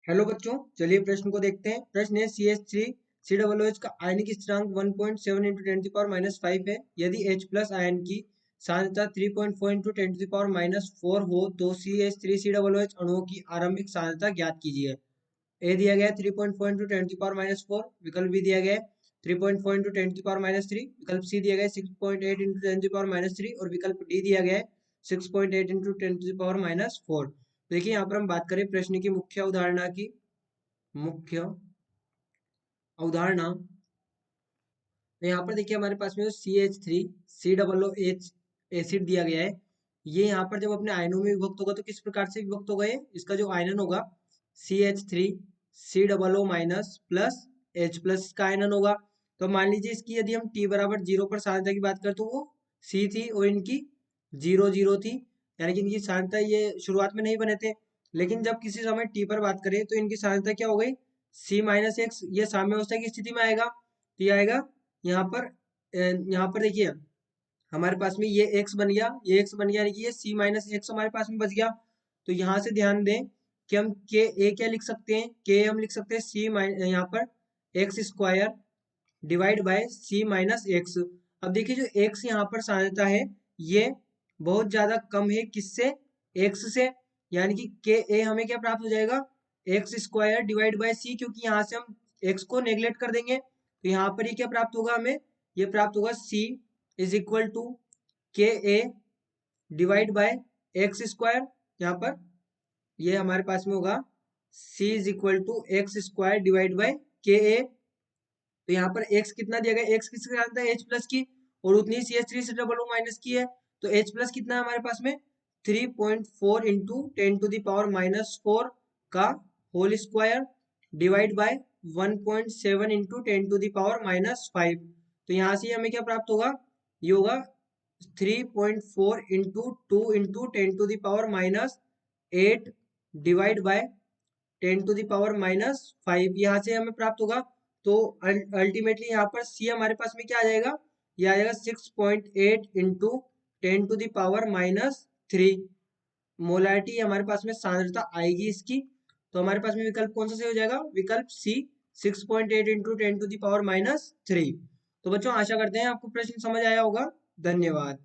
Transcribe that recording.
Hello बच्चों, चलिए प्रश्न को देखते हैं। प्रश्न है CH3 COOH का आयनिक स्थिरांक 1.7 इंटू 10⁻⁵ है। यदि H प्लस आयन की सांद्रता 3.4 इंटू 10⁻⁴ हो तो CH3 COOH अणुओं की आरंभिक सांद्रता ज्ञात कीजिए। ए दिया गया है 3.4 इंटू 10⁻⁴, विकल्प बी दिया गया है 3.4 इंटू 10⁻3, विकल्प सी दिया गया है 6.8 इंटू 10⁻3 और विकल्प डी दिया गया है 6.8 इंटू 10⁻4। देखिए यहाँ पर हम बात करें प्रश्न की मुख्य अवधारणा की। मुख्य अवधारणा तो यहाँ पर देखिए हमारे पास में CH3 COOH एसिड दिया गया है। ये यहाँ पर जब अपने आयनों में विभक्त होगा तो किस प्रकार से विभक्त होगा? इसका जो आयनन होगा CH3 COO minus plus H plus का आयनन होगा। तो मान लीजिए इसकी यदि हम t बराबर 0 पर सांद्रता की बात करें तो वो C थी और इनकी 0 थी, यानी कि इनकी सांद्रता ये शुरुआत में नहीं बने थे। लेकिन जब किसी समय t पर बात करें तो इनकी सांद्रता क्या हो गई? C माइनस एक्स, ये साम्यावस्था की स्थिति में आएगा। तो ये आएगा यहाँ पर देखिए हमारे पास में ये x बन गया, ये x बन गया, यानी कि ये C माइनस एक्स हमारे पास में बच गया। तो यहाँ से ध्यान दें कि हम के ए क्या लिख सकते हैं? के हम लिख सकते हैं C माइनस यहाँ पर x square divide bye C minus x. अब देखिए जो x यहाँ पर सांद्रता है ये बहुत ज्यादा कम है किससे? x से, यानी कि के ए हमें क्या प्राप्त हो जाएगा? X square divide bye C, क्योंकि यहाँ से हम x को नेग्लेक्ट कर देंगे तो यहाँ पर ये क्या प्राप्त होगा? हमें ये प्राप्त होगा C is equal to K A divide by x square. यहाँ पर ये हमारे पास में होगा C is equal to x square divide by K A. तो यहाँ पर x कितना दिया गया? x किसके साथ है? H प्लस की, और उतनी CH3 से डबल ओ माइनस की है। तो H प्लस कितना है हमारे पास में? 3.4 इंटू 10⁻⁴ का whole square divide by 1.7 into 10⁻⁵। तो यहाँ से हमें क्या प्राप्त होगा? ये होगा 3.4 इंटू 2 इंटू 10⁻⁸ डिवाइड बाय 10⁻⁵ यहाँ से हमें प्राप्त होगा। तो अल्टीमेटली यहाँ पर C हमारे पास में क्या आ जाएगा? ये आ जाएगा 6.8 इंटू 10⁻³ मोलारिटी हमारे पास में सांद्रता आएगी इसकी। तो हमारे पास में विकल्प कौन सा सही हो जाएगा? विकल्प C 6.8 इंटू 10⁻³ तो बच्चों आशा करते हैं आपको प्रश्न समझ आया होगा। धन्यवाद।